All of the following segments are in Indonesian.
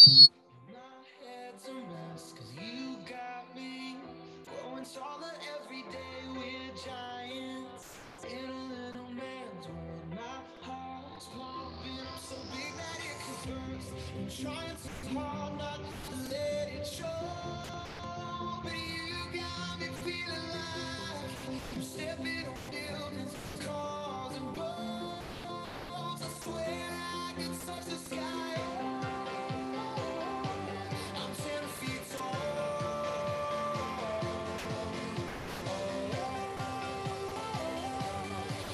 My head's a mess, cause you got me growing taller every day. We're giants in a little man's world. My heart's pumping up so big that it could burst. I'm trying so hard not to let it show, but you got me feeling like I'm stepping on buildings, cars and boats. I swear I could touch the sky. I'm 10 feet tall.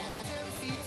10 feet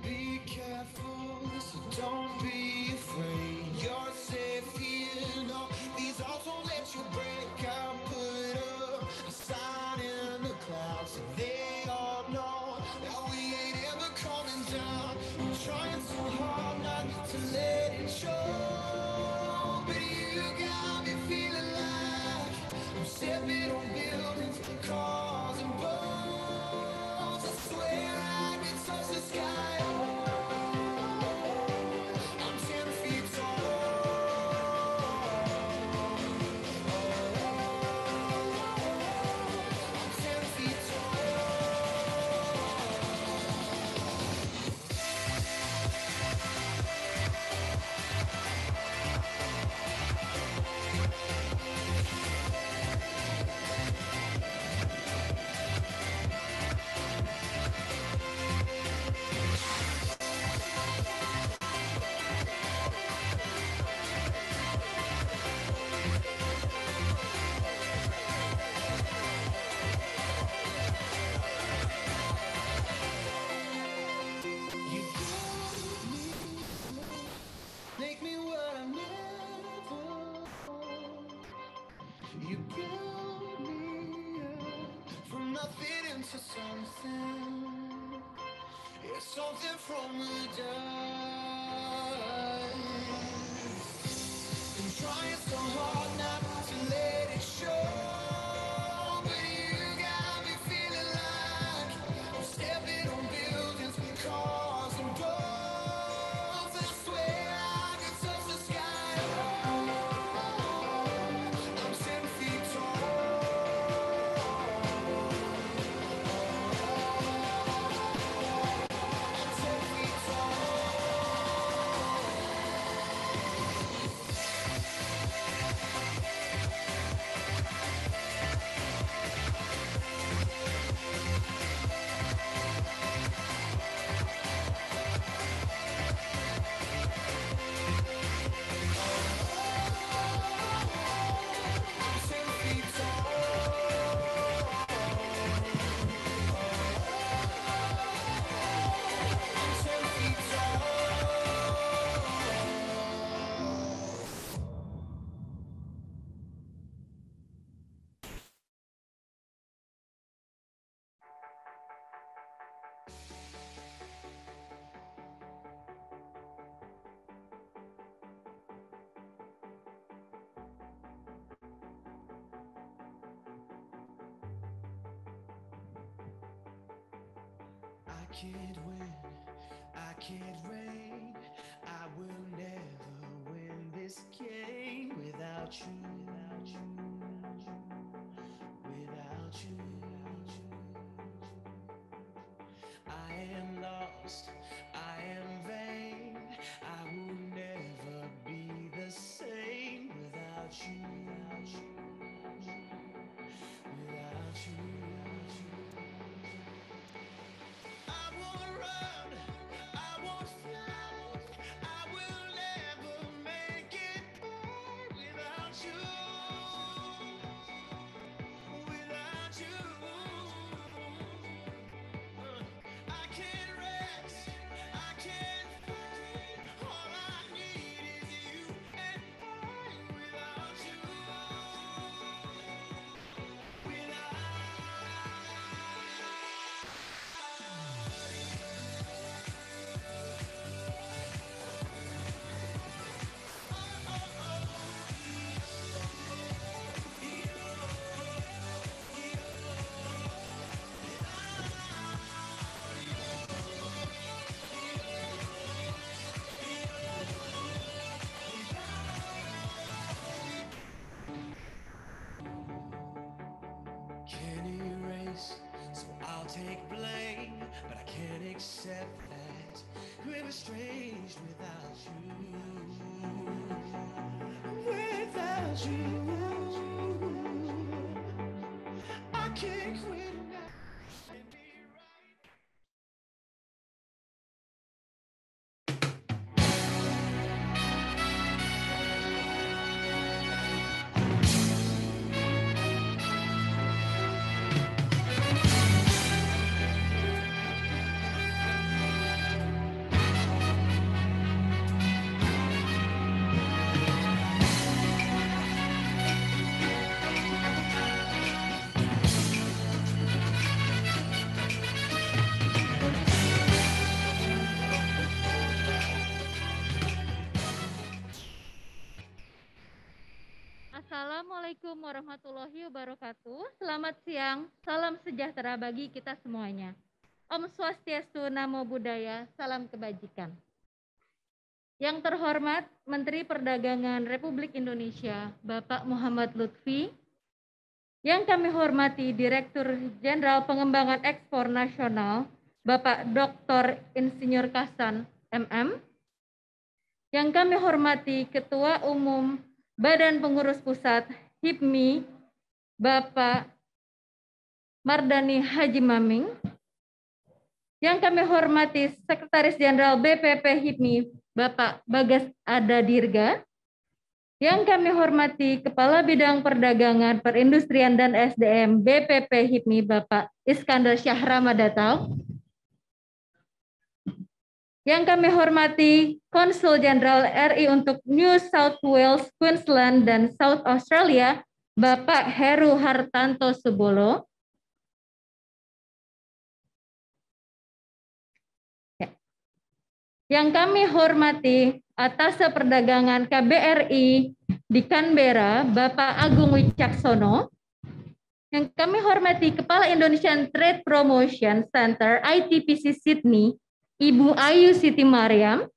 Be careful, so don't be afraid. You're safe here. No, these odds won't let you break. I put up a sign in the clouds so they all know that we ain't ever coming down. I'm trying so hard not to let it show, but you got me feeling like I'm stepping on buildings, cars and boats. I swear I can touch the sky. I'm 10 feet tall. I'm 10 feet You make me what I never. You build me up from nothing into something. It's something from the dust. I'm trying so hard not to let it show, but you got me feeling like I'm stepping on buildings, cars and boats. I swear I can touch the sky. I'm 10 feet tall. I'm 10 feet tall. I'm 10 feet tall. I'm 10 feet tall. I can't win, I can't reign. I will never win this game without you, without you. I am lost, I am vain. I will never be the same without you, without you. I won't run, I won't fly. I will never make it by without you, without you. I can't rest, I can't fight. All I need is you and I without you. We're estranged without you. Without you, I can't quit now. Assalamualaikum warahmatullahi wabarakatuh. Selamat siang, salam sejahtera bagi kita semuanya. Om Swastiastu, Namo Buddhaya, salam kebajikan. Yang terhormat Menteri Perdagangan Republik Indonesia, Bapak Muhammad Lutfi. Yang kami hormati Direktur Jenderal Pengembangan Ekspor Nasional, Bapak Dr. Insinyur Kasan, MM. Yang kami hormati Ketua Umum Badan Pengurus Pusat HIPMI, Bapak Mardani Haji Maming. Yang kami hormati Sekretaris Jenderal BPP HIPMI, Bapak Bagas Ada Dirga. Yang kami hormati Kepala Bidang Perdagangan, Perindustrian dan SDM BPP HIPMI, Bapak Iskandar Syahramadataw. Yang kami hormati Konsul Jenderal RI untuk New South Wales, Queensland, dan South Australia, Bapak Heru Hartanto Subolo. Yang kami hormati Atase Perdagangan KBRI di Canberra, Bapak Agung Wicaksono. Yang kami hormati Kepala Indonesian Trade Promotion Center ITPC Sydney, Ibu Ayu Siti Mariam.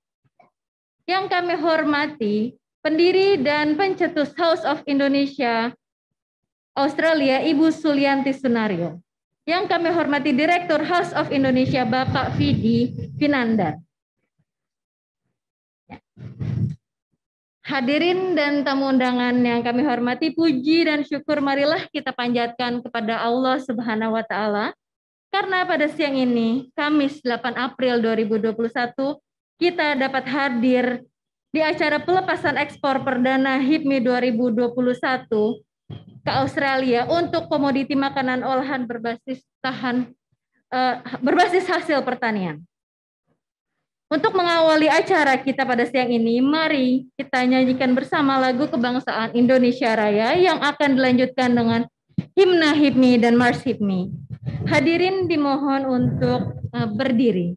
Yang kami hormati pendiri dan pencetus House of Indonesia Australia, Ibu Sulianti Sunario. Yang kami hormati Direktur House of Indonesia, Bapak Vidi Vinandar. Hadirin dan tamu undangan yang kami hormati, puji dan syukur marilah kita panjatkan kepada Allah Subhanahu wa taala. Karena pada siang ini, Kamis 8 April 2021, kita dapat hadir di acara pelepasan ekspor perdana HIPMI 2021 ke Australia untuk komoditi makanan olahan berbasis hasil pertanian. Untuk mengawali acara kita pada siang ini, mari kita nyanyikan bersama lagu kebangsaan Indonesia Raya yang akan dilanjutkan dengan Himna HIPMI dan Mars HIPMI. Hadirin dimohon untuk berdiri.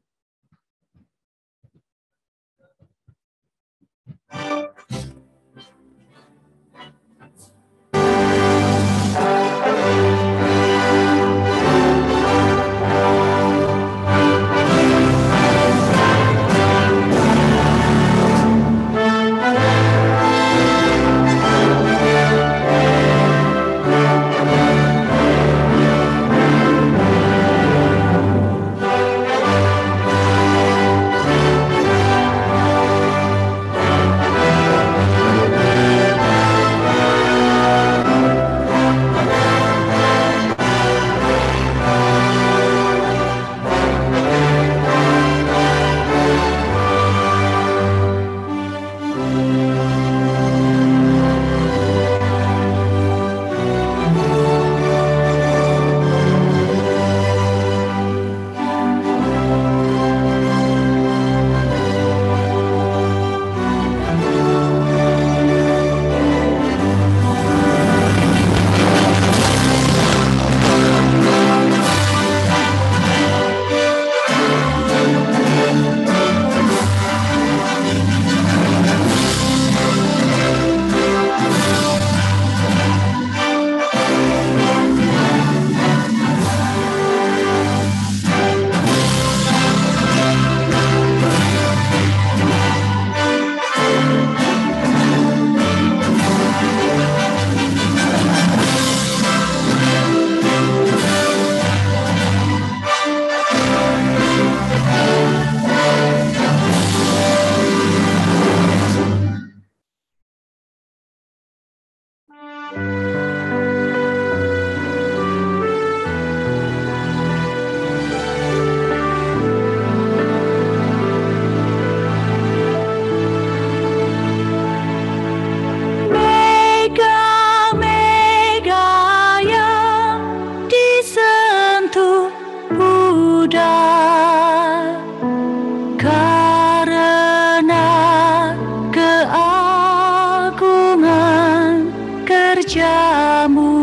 kerjamu.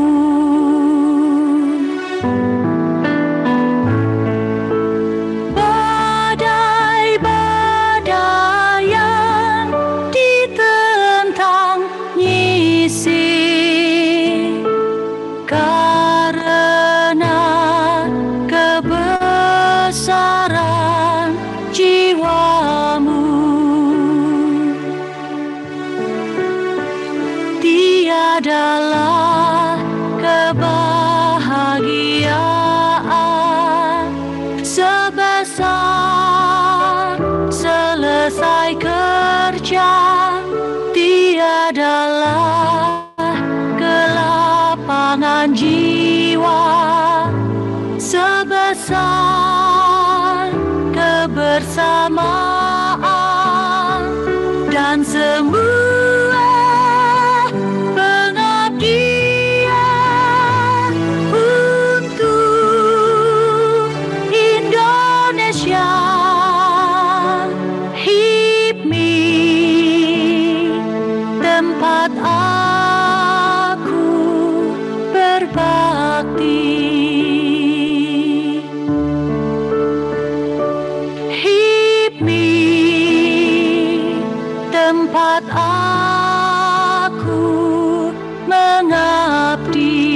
Badai-badai yang ditentang ngisi karena kebesaran jiwamu. Tiadalah kebahagiaan sebesar selesai kerja. Tiadalah kelapangan jiwa sebesar kebersamaan dan semua pengabdian untuk Indonesia. HIPMI, tempat aku berbakti. HIPMI, tempat aku mengabdi.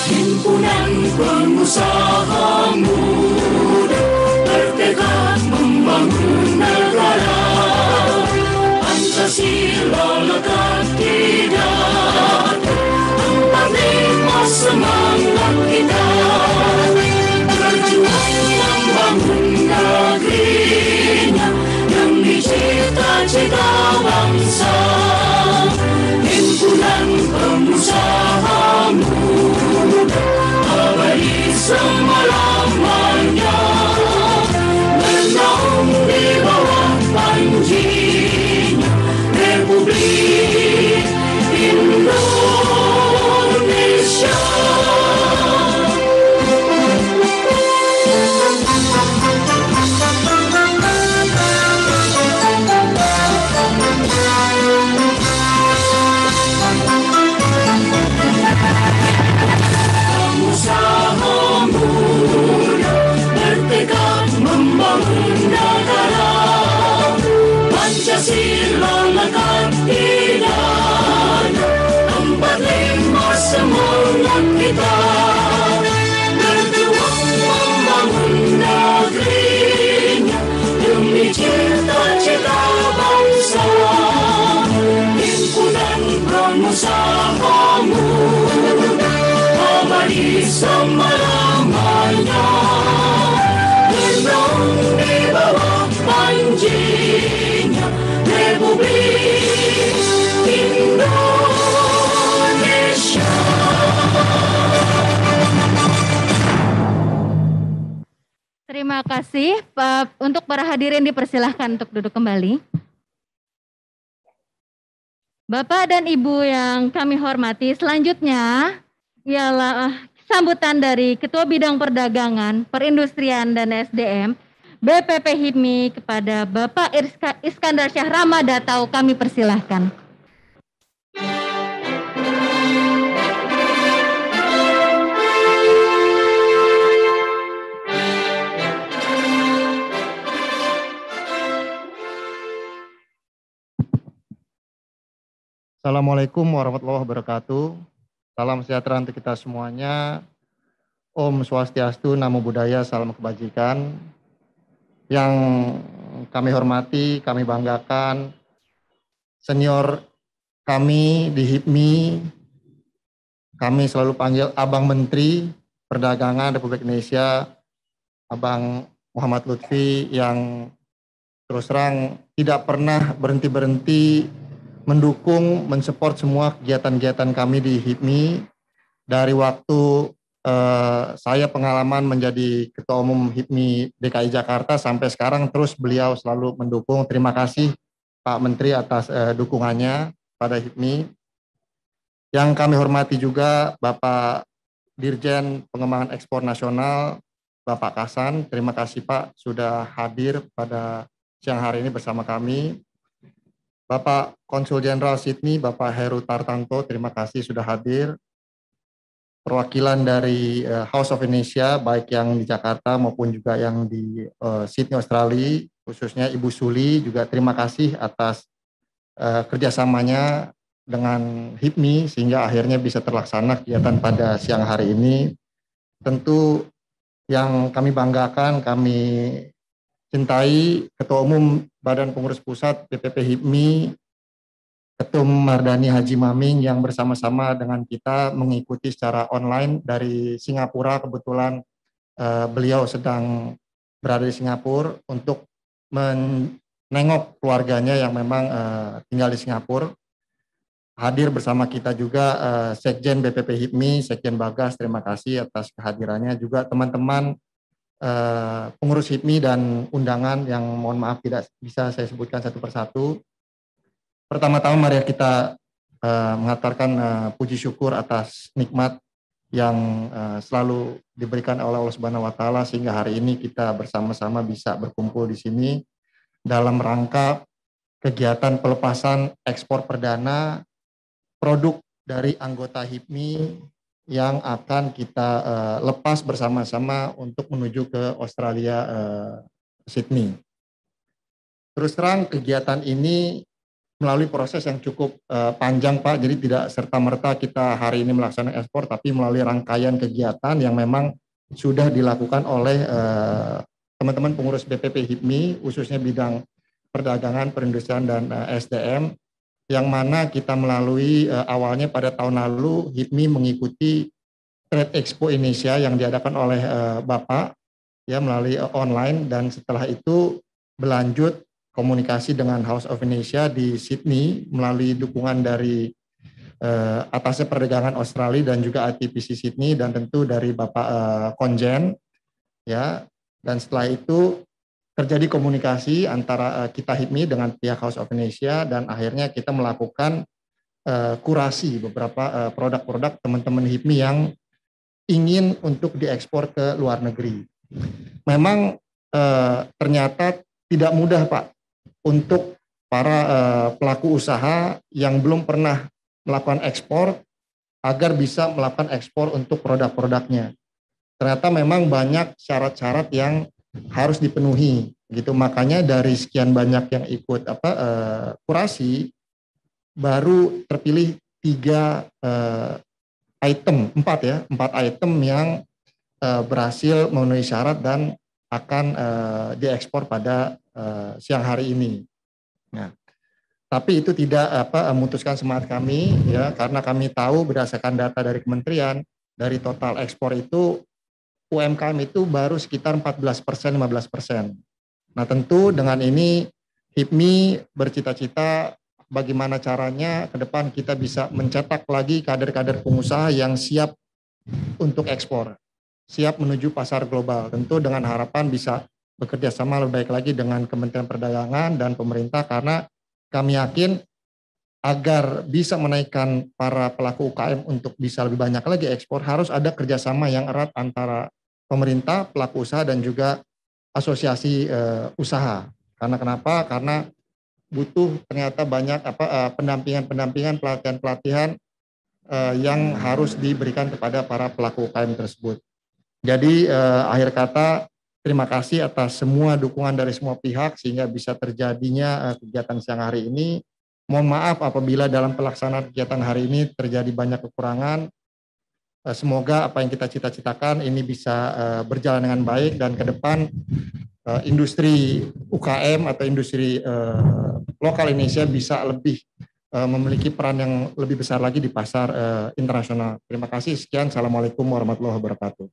Himpunan pengusaha muda bertekad membangun negara. Pancasila lekat di dada, 45 semangat kita. Berjuang membangun negerinya demi cita-cita bangsa. Himpunan pengusaha muda abadi selama-lamanya, menaung di bawah panjinya Republik Indonesia. Pengusaha muda bertekad membangun negara. Pancasila lekat di dada, 45 semangat kita. Berjuang membangun negerinya demi cita-cita bangsa. Himpunan pengusaha muda abadi selama-lamanya, menaung di bawah panjinya Republik Indonesia. Terima kasih. Untuk para hadirin dipersilahkan untuk duduk kembali. Bapak dan Ibu yang kami hormati, selanjutnya ialah sambutan dari Ketua Bidang Perdagangan, Perindustrian dan SDM, BPP HIPMI kepada Bapak Iskandar Syah Ramadatau, kami persilahkan. Assalamualaikum warahmatullahi wabarakatuh. Salam sejahtera untuk kita semuanya. Om Swastiastu, Namo Buddhaya, salam kebajikan. Yang kami hormati, kami banggakan, senior kami di HIPMI, kami selalu panggil Abang Menteri Perdagangan Republik Indonesia, Abang Muhammad Lutfi, yang terus terang tidak pernah berhenti-berhenti mendukung, mensupport semua kegiatan-kegiatan kami di HIPMI dari waktu saya pengalaman menjadi Ketua Umum HIPMI DKI Jakarta sampai sekarang terus beliau selalu mendukung. Terima kasih Pak Menteri atas dukungannya pada HIPMI. Yang kami hormati juga Bapak Dirjen Pengembangan Ekspor Nasional, Bapak Kasan. Terima kasih Pak sudah hadir pada siang hari ini bersama kami. Bapak Konsul Jenderal Sydney, Bapak Heru Tartanto, terima kasih sudah hadir. Perwakilan dari House of Indonesia, baik yang di Jakarta maupun juga yang di Sydney, Australia, khususnya Ibu Suli, juga terima kasih atas kerjasamanya dengan HIPMI, sehingga akhirnya bisa terlaksana kegiatan pada siang hari ini. Tentu yang kami banggakan, kami cintai Ketua Umum Badan Pengurus Pusat BPP HIPMI, Ketum Mardani Haji Maming yang bersama-sama dengan kita mengikuti secara online dari Singapura. Kebetulan beliau sedang berada di Singapura untuk menengok keluarganya yang memang tinggal di Singapura. Hadir bersama kita juga Sekjen BPP HIPMI, Sekjen Bagas, terima kasih atas kehadirannya. Juga teman-teman pengurus HIPMI dan undangan yang mohon maaf tidak bisa saya sebutkan satu persatu. Pertama-tama mari kita mengaturkan puji syukur atas nikmat yang selalu diberikan oleh Allah Subhanahu wa taala sehingga hari ini kita bersama-sama bisa berkumpul di sini dalam rangka kegiatan pelepasan ekspor perdana produk dari anggota HIPMI yang akan kita lepas bersama-sama untuk menuju ke Australia, Sydney. Terus terang kegiatan ini melalui proses yang cukup panjang Pak, jadi tidak serta-merta kita hari ini melaksanakan ekspor, tapi melalui rangkaian kegiatan yang memang sudah dilakukan oleh teman-teman pengurus BPP HIPMI, khususnya bidang perdagangan, perindustrian, dan SDM, yang mana kita melalui awalnya pada tahun lalu HIPMI mengikuti Trade Expo Indonesia yang diadakan oleh Bapak, ya melalui online, dan setelah itu berlanjut komunikasi dengan House of Indonesia di Sydney melalui dukungan dari atasnya perdagangan Australia dan juga ITPC Sydney dan tentu dari Bapak Konjen, ya. Dan setelah itu terjadi komunikasi antara kita HIPMI dengan pihak House of Indonesia dan akhirnya kita melakukan kurasi beberapa produk-produk teman-teman HIPMI yang ingin untuk diekspor ke luar negeri. Memang ternyata tidak mudah Pak untuk para pelaku usaha yang belum pernah melakukan ekspor agar bisa melakukan ekspor untuk produk-produknya. Ternyata memang banyak syarat-syarat yang harus dipenuhi gitu. Makanya dari sekian banyak yang ikut kurasi baru terpilih 4 item yang berhasil memenuhi syarat dan akan diekspor pada siang hari ini. Nah, tapi itu tidak memutuskan semangat kami, ya, karena kami tahu berdasarkan data dari kementerian dari total ekspor itu UMKM itu baru sekitar 14%, 15%. Nah, tentu dengan ini HIPMI bercita-cita bagaimana caranya ke depan kita bisa mencetak lagi kader-kader pengusaha yang siap untuk ekspor, siap menuju pasar global. Tentu dengan harapan bisa bekerja sama lebih baik lagi dengan Kementerian Perdagangan dan pemerintah, karena kami yakin agar bisa menaikkan para pelaku UKM untuk bisa lebih banyak lagi ekspor, harus ada kerjasama yang erat antara pemerintah, pelaku usaha, dan juga asosiasi usaha. Karena kenapa? Karena butuh ternyata banyak pendampingan, pelatihan-pelatihan yang harus diberikan kepada para pelaku UKM tersebut. Jadi akhir kata, terima kasih atas semua dukungan dari semua pihak sehingga bisa terjadinya kegiatan siang hari ini. Mohon maaf apabila dalam pelaksanaan kegiatan hari ini terjadi banyak kekurangan. Semoga apa yang kita cita-citakan ini bisa berjalan dengan baik dan ke depan industri UKM atau industri lokal Indonesia bisa lebih memiliki peran yang lebih besar lagi di pasar internasional. Terima kasih. Sekian. Assalamualaikum warahmatullahi wabarakatuh.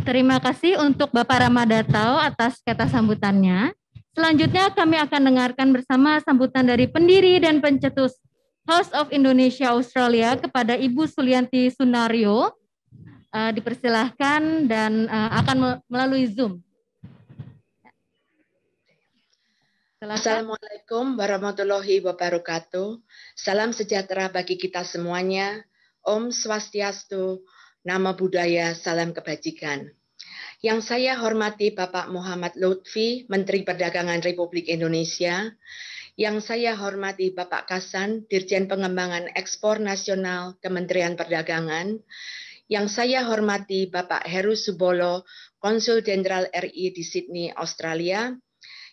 Terima kasih untuk Bapak Ramadatau atas kata sambutannya. Selanjutnya kami akan dengarkan bersama sambutan dari pendiri dan pencetus House of Indonesia Australia kepada Ibu Sulianti Sunario. Dipersilahkan dan akan melalui Zoom. Silakan. Assalamualaikum warahmatullahi wabarakatuh. Salam sejahtera bagi kita semuanya. Om Swastiastu, Namo Buddhaya, salam kebajikan. Yang saya hormati Bapak Muhammad Lutfi, Menteri Perdagangan Republik Indonesia. Yang saya hormati Bapak Kasan, Dirjen Pengembangan Ekspor Nasional Kementerian Perdagangan. Yang saya hormati Bapak Heru Subolo, Konsul Jenderal RI di Sydney, Australia.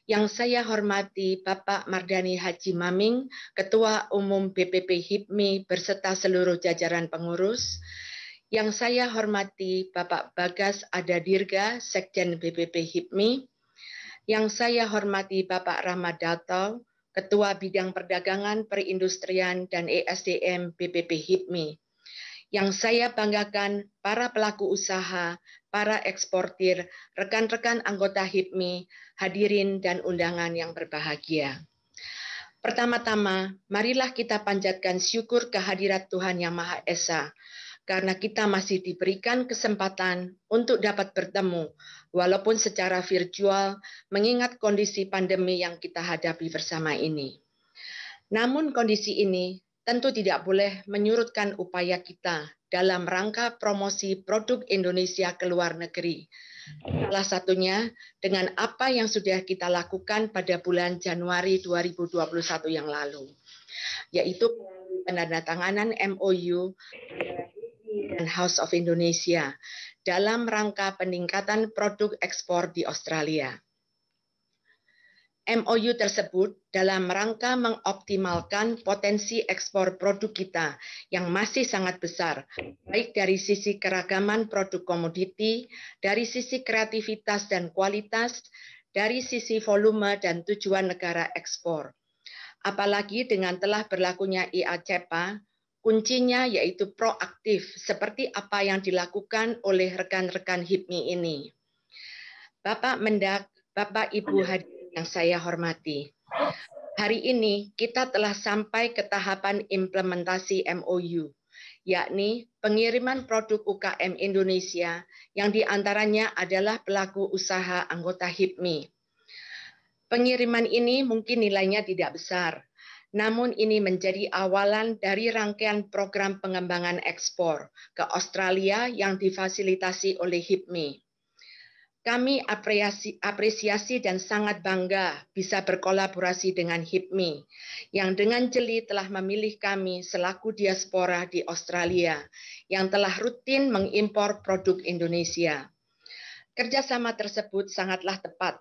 Yang saya hormati Bapak Mardhani Haji Maming, Ketua Umum BPP HIPMI berserta seluruh jajaran pengurus. Yang saya hormati Bapak Bagas Adadirga, Sekjen BPP HIPMI. Yang saya hormati Bapak Rahmat Dato, Ketua Bidang Perdagangan, Perindustrian, dan ESDM BPP HIPMI. Yang saya banggakan para pelaku usaha, para eksportir, rekan-rekan anggota HIPMI, hadirin dan undangan yang berbahagia. Pertama-tama, marilah kita panjatkan syukur kehadirat Tuhan Yang Maha Esa, karena kita masih diberikan kesempatan untuk dapat bertemu, walaupun secara virtual, mengingat kondisi pandemi yang kita hadapi bersama ini. Namun kondisi ini tentu tidak boleh menyurutkan upaya kita dalam rangka promosi produk Indonesia ke luar negeri. Salah satunya dengan apa yang sudah kita lakukan pada bulan Januari 2021 yang lalu, yaitu penandatanganan MOU dan House of Indonesia dalam rangka peningkatan produk ekspor di Australia. MOU tersebut dalam rangka mengoptimalkan potensi ekspor produk kita yang masih sangat besar, baik dari sisi keragaman produk komoditi, dari sisi kreativitas dan kualitas, dari sisi volume dan tujuan negara ekspor. Apalagi dengan telah berlakunya IA-CEPA, kuncinya yaitu proaktif, seperti apa yang dilakukan oleh rekan-rekan HIPMI ini. Bapak Mendak, Bapak Ibu hadirin yang saya hormati, hari ini kita telah sampai ke tahapan implementasi MOU, yakni pengiriman produk UKM Indonesia yang diantaranya adalah pelaku usaha anggota HIPMI. Pengiriman ini mungkin nilainya tidak besar, namun ini menjadi awalan dari rangkaian program pengembangan ekspor ke Australia yang difasilitasi oleh HIPMI. Kami apresiasi dan sangat bangga bisa berkolaborasi dengan HIPMI yang dengan jeli telah memilih kami selaku diaspora di Australia yang telah rutin mengimpor produk Indonesia. Kerjasama tersebut sangatlah tepat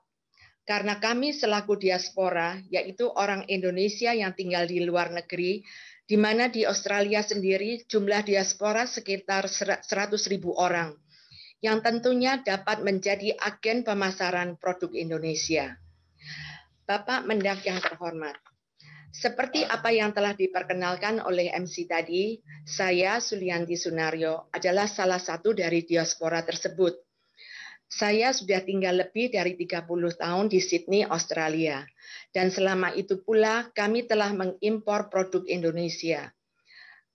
karena kami selaku diaspora, yaitu orang Indonesia yang tinggal di luar negeri, di mana di Australia sendiri jumlah diaspora sekitar 100.000 orang, yang tentunya dapat menjadi agen pemasaran produk Indonesia. Bapak Mendak yang terhormat, seperti apa yang telah diperkenalkan oleh MC tadi, saya Sulianti Sunario adalah salah satu dari diaspora tersebut. Saya sudah tinggal lebih dari 30 tahun di Sydney, Australia, dan selama itu pula kami telah mengimpor produk Indonesia.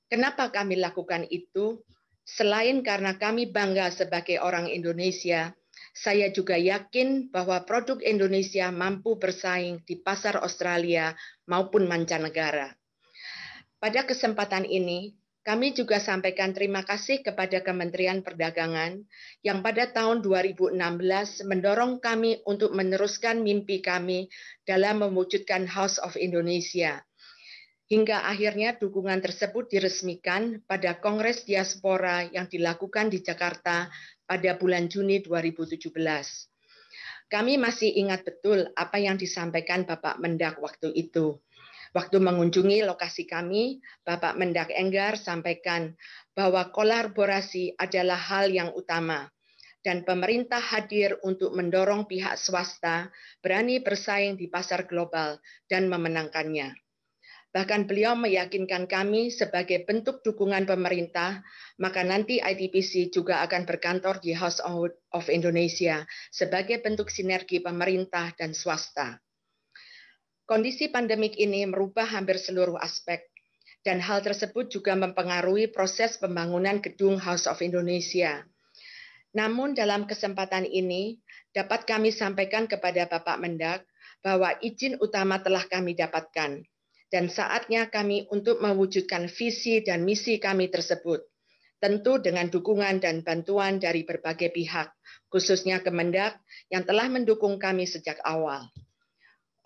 Kenapa kami lakukan itu? Selain karena kami bangga sebagai orang Indonesia, saya juga yakin bahwa produk Indonesia mampu bersaing di pasar Australia maupun mancanegara. Pada kesempatan ini, kami juga sampaikan terima kasih kepada Kementerian Perdagangan yang pada tahun 2016 mendorong kami untuk meneruskan mimpi kami dalam mewujudkan House of Indonesia. Hingga akhirnya dukungan tersebut diresmikan pada Kongres Diaspora yang dilakukan di Jakarta pada bulan Juni 2017. Kami masih ingat betul apa yang disampaikan Bapak Mendak waktu itu. Waktu mengunjungi lokasi kami, Bapak Mendak Enggar sampaikan bahwa kolaborasi adalah hal yang utama dan pemerintah hadir untuk mendorong pihak swasta berani bersaing di pasar global dan memenangkannya. Bahkan beliau meyakinkan kami sebagai bentuk dukungan pemerintah, maka nanti ITPC juga akan berkantor di House of Indonesia sebagai bentuk sinergi pemerintah dan swasta. Kondisi pandemik ini merubah hampir seluruh aspek, dan hal tersebut juga mempengaruhi proses pembangunan gedung House of Indonesia. Namun dalam kesempatan ini, dapat kami sampaikan kepada Bapak Mendak bahwa izin utama telah kami dapatkan, dan saatnya kami untuk mewujudkan visi dan misi kami tersebut, tentu dengan dukungan dan bantuan dari berbagai pihak, khususnya Kemendak yang telah mendukung kami sejak awal.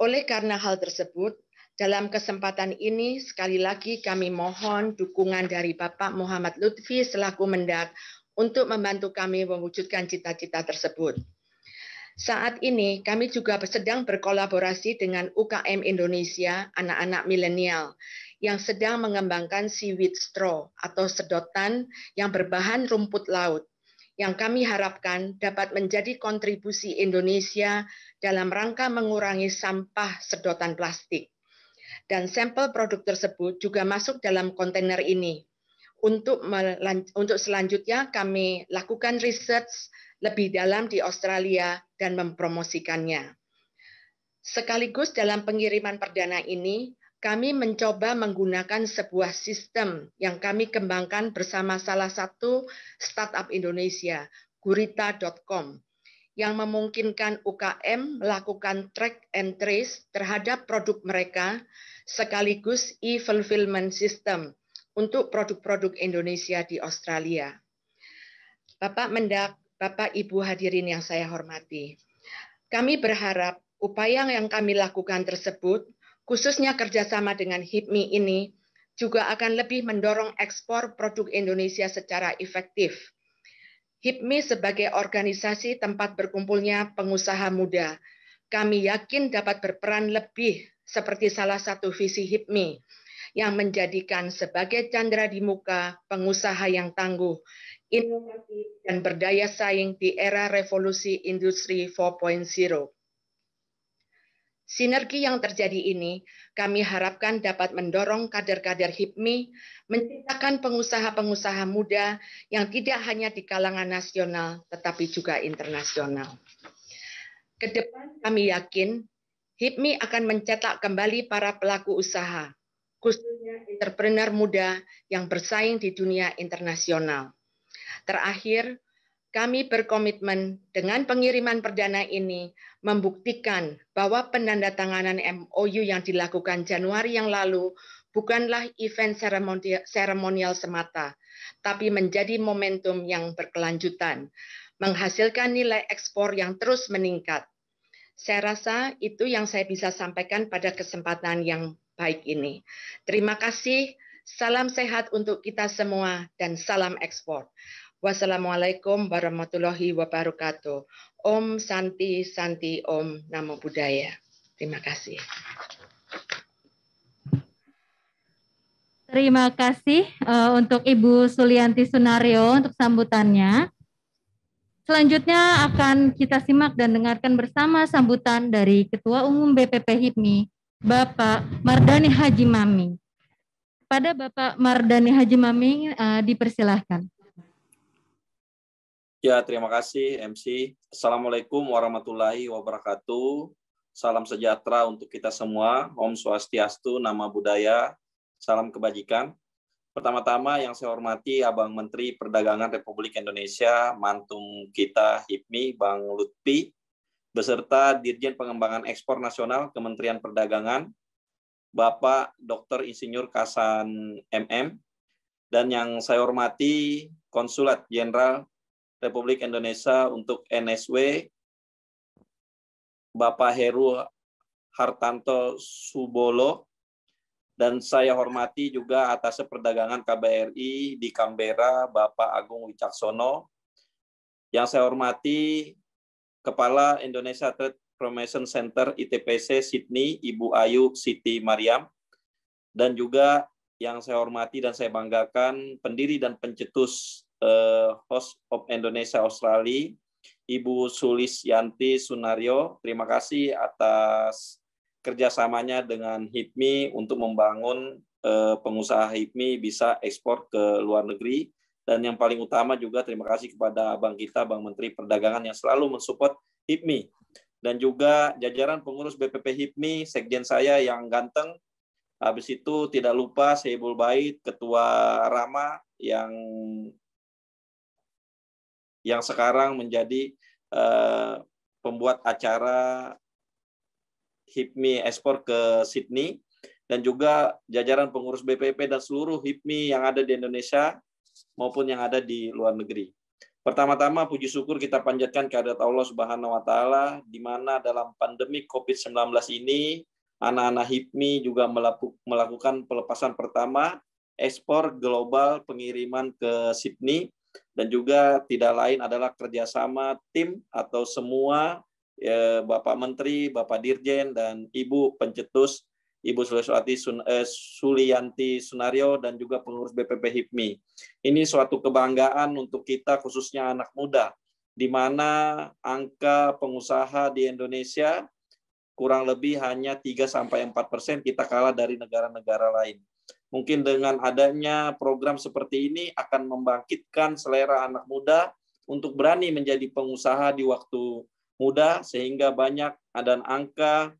Oleh karena hal tersebut, dalam kesempatan ini sekali lagi kami mohon dukungan dari Bapak Muhammad Lutfi selaku Mendak untuk membantu kami mewujudkan cita-cita tersebut. Saat ini kami juga sedang berkolaborasi dengan UKM Indonesia anak-anak milenial yang sedang mengembangkan seaweed straw atau sedotan yang berbahan rumput laut, yang kami harapkan dapat menjadi kontribusi Indonesia dalam rangka mengurangi sampah sedotan plastik. Dan sampel produk tersebut juga masuk dalam kontainer ini. Untuk selanjutnya kami lakukan research lebih dalam di Australia dan mempromosikannya. Sekaligus dalam pengiriman perdana ini, kami mencoba menggunakan sebuah sistem yang kami kembangkan bersama salah satu startup Indonesia, Gurita.com, yang memungkinkan UKM melakukan track and trace terhadap produk mereka, sekaligus e-fulfillment system untuk produk-produk Indonesia di Australia. Bapak Mendak, Bapak Ibu hadirin yang saya hormati, kami berharap upaya yang kami lakukan tersebut, khususnya kerjasama dengan HIPMI ini, juga akan lebih mendorong ekspor produk Indonesia secara efektif. HIPMI sebagai organisasi tempat berkumpulnya pengusaha muda, kami yakin dapat berperan lebih seperti salah satu visi HIPMI yang menjadikan sebagai candra di muka pengusaha yang tangguh, inovatif, dan berdaya saing di era revolusi industri 4.0. Sinergi yang terjadi ini kami harapkan dapat mendorong kader-kader HIPMI menciptakan pengusaha-pengusaha muda yang tidak hanya di kalangan nasional tetapi juga internasional. Kedepan kami yakin HIPMI akan mencetak kembali para pelaku usaha, khususnya entrepreneur muda yang bersaing di dunia internasional. Terakhir, kami berkomitmen dengan pengiriman perdana ini membuktikan bahwa penandatanganan MOU yang dilakukan Januari yang lalu bukanlah event seremonial semata, tapi menjadi momentum yang berkelanjutan, menghasilkan nilai ekspor yang terus meningkat. Saya rasa itu yang saya bisa sampaikan pada kesempatan yang baik ini. Terima kasih, salam sehat untuk kita semua, dan salam ekspor. Wassalamualaikum warahmatullahi wabarakatuh. Om Santi Santi Om Namo Buddhaya. Terima kasih. Terima kasih untuk Ibu Sulianti Sunario untuk sambutannya. Selanjutnya akan kita simak dan dengarkan bersama sambutan dari Ketua Umum BPP HIPMI, Bapak Mardani Haji Maming. Pada Bapak Mardani Haji Maming dipersilahkan. Ya, terima kasih MC. Assalamualaikum warahmatullahi wabarakatuh. Salam sejahtera untuk kita semua. Om Swastiastu, Nama Budaya, salam kebajikan. Pertama-tama yang saya hormati Abang Menteri Perdagangan Republik Indonesia, mantum kita HIPMI, Bang Lutfi, beserta Dirjen Pengembangan Ekspor Nasional Kementerian Perdagangan, Bapak Dr. Insinyur Kasan MM, dan yang saya hormati Konsulat Jenderal Republik Indonesia untuk NSW, Bapak Heru Hartanto Subolo, dan saya hormati juga atas perdagangan KBRI di Canberra, Bapak Agung Wicaksono. Yang saya hormati Kepala Indonesia Trade Promotion Center ITPC Sydney, Ibu Ayu Siti Mariam, dan juga yang saya hormati dan saya banggakan pendiri dan pencetus Host of Indonesia Australia, Ibu Sulianti Sunario. Terima kasih atas kerjasamanya dengan HIPMI untuk membangun pengusaha HIPMI bisa ekspor ke luar negeri. Dan yang paling utama juga terima kasih kepada abang kita, Bang Menteri Perdagangan yang selalu mensupport HIPMI dan juga jajaran pengurus BPP HIPMI, sekjen saya yang ganteng. Habis itu tidak lupa Seibul Bait, Ketua Rama yang sekarang menjadi pembuat acara HIPMI ekspor ke Sydney, dan juga jajaran pengurus BPP dan seluruh HIPMI yang ada di Indonesia maupun yang ada di luar negeri. Pertama-tama puji syukur kita panjatkan kehadirat Allah Subhanahu wa taala, di mana dalam pandemi Covid-19 ini anak-anak HIPMI juga melakukan pelepasan pertama ekspor global pengiriman ke Sydney, dan juga tidak lain adalah kerjasama tim atau semua Bapak Menteri, Bapak Dirjen, dan Ibu Pencetus Ibu Sulianti Sunario, dan juga pengurus BPP HIPMI. Ini suatu kebanggaan untuk kita, khususnya anak muda, di mana angka pengusaha di Indonesia kurang lebih hanya 3-4%, kita kalah dari negara-negara lain. Mungkin dengan adanya program seperti ini akan membangkitkan selera anak muda untuk berani menjadi pengusaha di waktu muda, sehingga banyak dan angka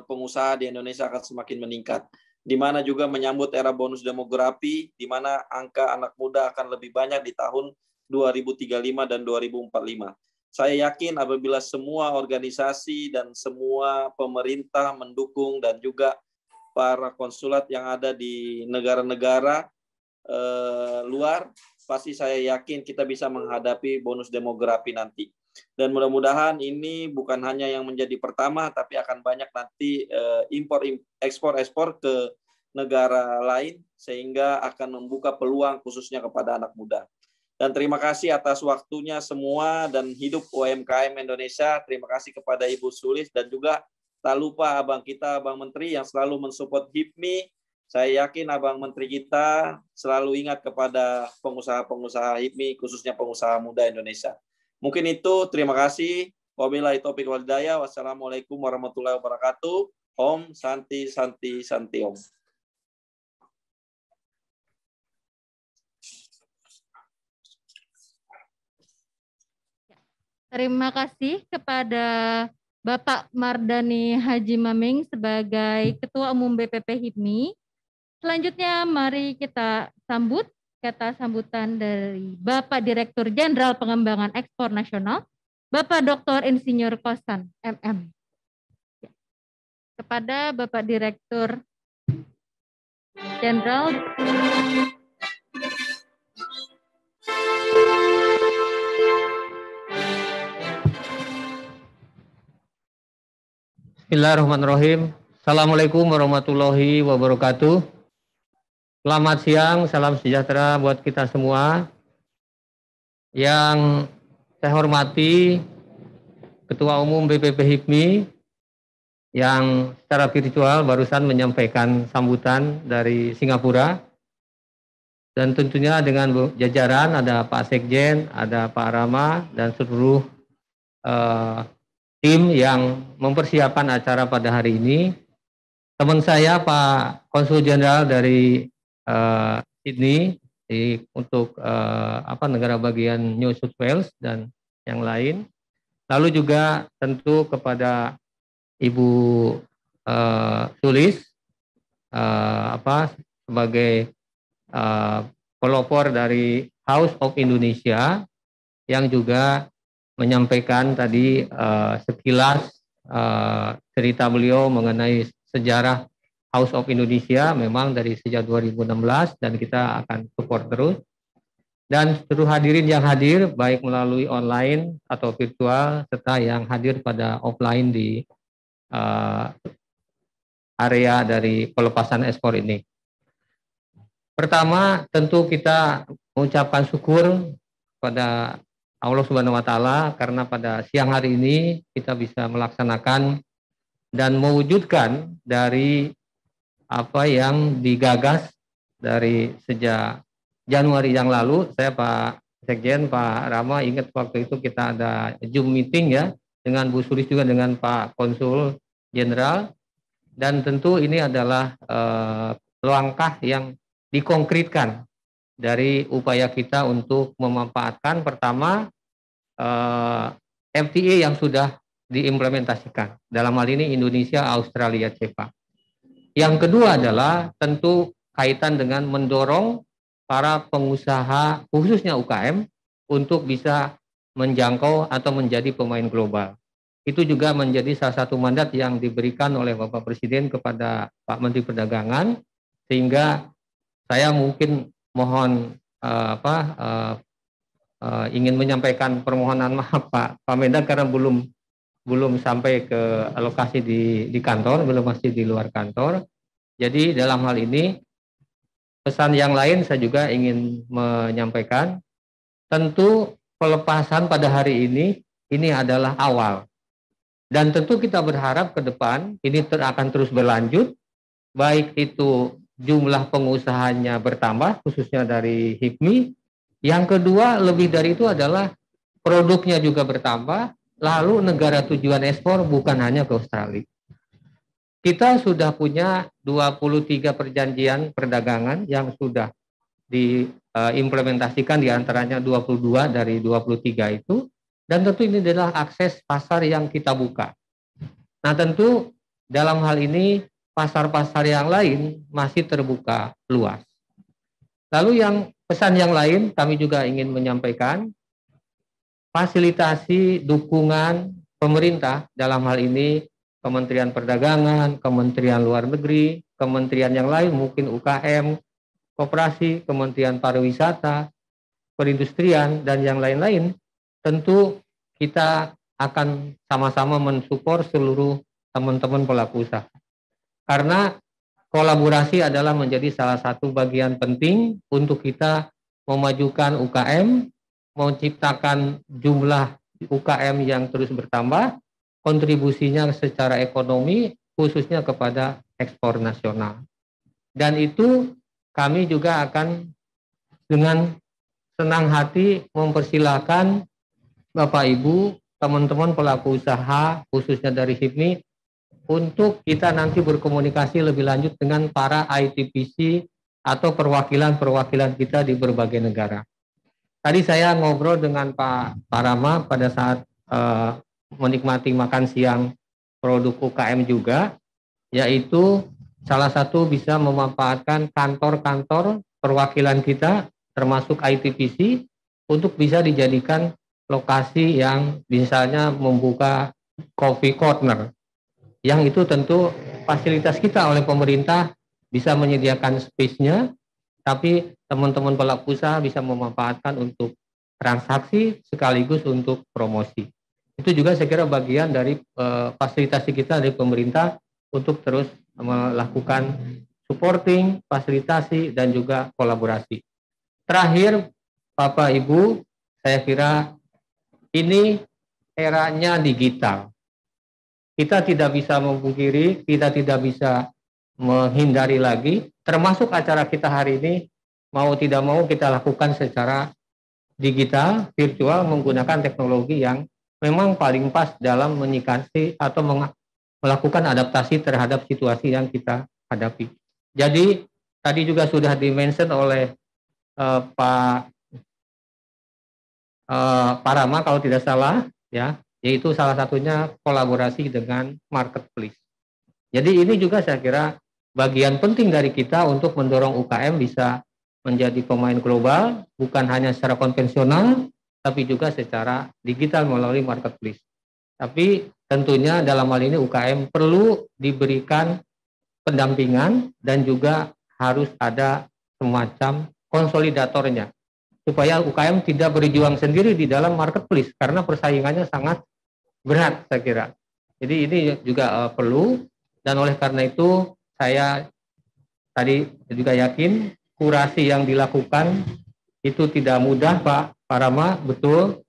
pengusaha di Indonesia akan semakin meningkat. Di mana juga menyambut era bonus demografi, di mana angka anak muda akan lebih banyak di tahun 2035 dan 2045. Saya yakin apabila semua organisasi dan semua pemerintah mendukung, dan juga para konsulat yang ada di negara-negara luar, pasti saya yakin kita bisa menghadapi bonus demografi nanti. Dan mudah-mudahan ini bukan hanya yang menjadi pertama, tapi akan banyak nanti ekspor ke negara lain, sehingga akan membuka peluang khususnya kepada anak muda. Dan terima kasih atas waktunya semua, dan hidup UMKM Indonesia. Terima kasih kepada Ibu Sulis, dan juga tak lupa abang kita, Abang Menteri, yang selalu mensupport HIPMI. Saya yakin Abang Menteri kita selalu ingat kepada pengusaha-pengusaha HIPMI, khususnya pengusaha muda Indonesia. Mungkin itu, terima kasih. Wabillahi taufiq wal hidayah. Wassalamualaikum warahmatullahi wabarakatuh. Om Santi Santi Santi Om. Terima kasih kepada Bapak Mardani Haji Maming sebagai Ketua Umum BPP HIPMI. Selanjutnya mari kita sambut kata sambutan dari Bapak Direktur Jenderal Pengembangan Ekspor Nasional, Bapak Dr. Insinyur Kosan MM. Kepada Bapak Direktur Jenderal Bismillahirrahmanirrahim. Assalamualaikum warahmatullahi wabarakatuh. Selamat siang, salam sejahtera buat kita semua. Yang saya hormati Ketua Umum BPP HIPMI yang secara virtual barusan menyampaikan sambutan dari Singapura. Dan tentunya dengan jajaran ada Pak Sekjen, ada Pak Rama, dan seluruh tim yang mempersiapkan acara pada hari ini. Teman saya Pak Konsul Jenderal dari Sydney untuk negara bagian New South Wales dan yang lain. Lalu juga tentu kepada Ibu Sulis sebagai pelopor dari House of Indonesia yang juga menyampaikan tadi sekilas cerita beliau mengenai sejarah House of Indonesia memang dari sejak 2016, dan kita akan support terus. Dan seluruh hadirin yang hadir baik melalui online atau virtual, serta yang hadir pada offline di area dari pelepasan ekspor ini. Pertama, tentu kita mengucapkan syukur pada Allah Subhanahu wa taala karena pada siang hari ini kita bisa melaksanakan dan mewujudkan dari apa yang digagas dari sejak Januari yang lalu. Saya Pak Sekjen, Pak Rama ingat waktu itu kita ada Zoom meeting ya dengan Bu Sulis juga dengan Pak Konsul Jenderal, dan tentu ini adalah langkah yang dikonkretkan dari upaya kita untuk memanfaatkan pertama FTA yang sudah diimplementasikan. Dalam hal ini Indonesia, Australia, CEPA. Yang kedua adalah tentu kaitan dengan mendorong para pengusaha, khususnya UKM, untuk bisa menjangkau atau menjadi pemain global. Itu juga menjadi salah satu mandat yang diberikan oleh Bapak Presiden kepada Pak Menteri Perdagangan, sehingga saya mungkin mohon ingin menyampaikan permohonan maaf Pak Mendak karena belum sampai ke lokasi di kantor, belum, masih di luar kantor. Jadi dalam hal ini pesan yang lain saya juga ingin menyampaikan, tentu pelepasan pada hari ini adalah awal. Dan tentu kita berharap ke depan ini akan terus berlanjut, baik itu jumlah pengusahanya bertambah, khususnya dari HIPMI. Yang kedua, lebih dari itu adalah produknya juga bertambah, lalu negara tujuan ekspor bukan hanya ke Australia. Kita sudah punya 23 perjanjian perdagangan yang sudah diimplementasikan, diantaranya 22 dari 23 itu. Dan tentu ini adalah akses pasar yang kita buka. Nah tentu dalam hal ini pasar-pasar yang lain masih terbuka luas. Lalu pesan yang lain kami juga ingin menyampaikan, fasilitasi dukungan pemerintah dalam hal ini Kementerian Perdagangan, Kementerian Luar Negeri, kementerian yang lain mungkin UKM, Koperasi, Kementerian Pariwisata, Perindustrian, dan yang lain-lain. Tentu kita akan sama-sama mensupport seluruh teman-teman pelaku usaha. Karena kolaborasi adalah menjadi salah satu bagian penting untuk kita memajukan UKM, menciptakan jumlah UKM yang terus bertambah, kontribusinya secara ekonomi khususnya kepada ekspor nasional. Dan itu kami juga akan dengan senang hati mempersilahkan Bapak Ibu, teman-teman pelaku usaha, khususnya dari HIPMI, untuk kita nanti berkomunikasi lebih lanjut dengan para ITPC atau perwakilan-perwakilan kita di berbagai negara. Tadi saya ngobrol dengan Pak Rama pada saat menikmati makan siang produk UKM juga, yaitu salah satu bisa memanfaatkan kantor-kantor perwakilan kita, termasuk ITPC, untuk bisa dijadikan lokasi yang misalnya membuka coffee corner, yang itu tentu fasilitas kita oleh pemerintah bisa menyediakan space-nya, tapi teman-teman pelaku usaha bisa memanfaatkan untuk transaksi sekaligus untuk promosi. Itu juga saya kira bagian dari fasilitasi kita dari pemerintah untuk terus melakukan supporting, fasilitasi, dan juga kolaborasi. Terakhir, Bapak Ibu, saya kira ini eranya digital. Kita tidak bisa memungkiri, kita tidak bisa menghindari lagi, termasuk acara kita hari ini, mau tidak mau kita lakukan secara digital, virtual, menggunakan teknologi yang memang paling pas dalam menyikapi atau melakukan adaptasi terhadap situasi yang kita hadapi. Jadi, tadi juga sudah di-mention oleh Pak Rama kalau tidak salah, ya, yaitu salah satunya kolaborasi dengan marketplace. Jadi ini juga saya kira bagian penting dari kita untuk mendorong UKM bisa menjadi pemain global, bukan hanya secara konvensional, tapi juga secara digital melalui marketplace. Tapi tentunya dalam hal ini UKM perlu diberikan pendampingan dan juga harus ada semacam konsolidatornya, supaya UKM tidak berjuang sendiri di dalam marketplace karena persaingannya sangat berat saya kira. Jadi ini juga perlu, dan oleh karena itu saya tadi juga yakin kurasi yang dilakukan itu tidak mudah Pak Rama, betul.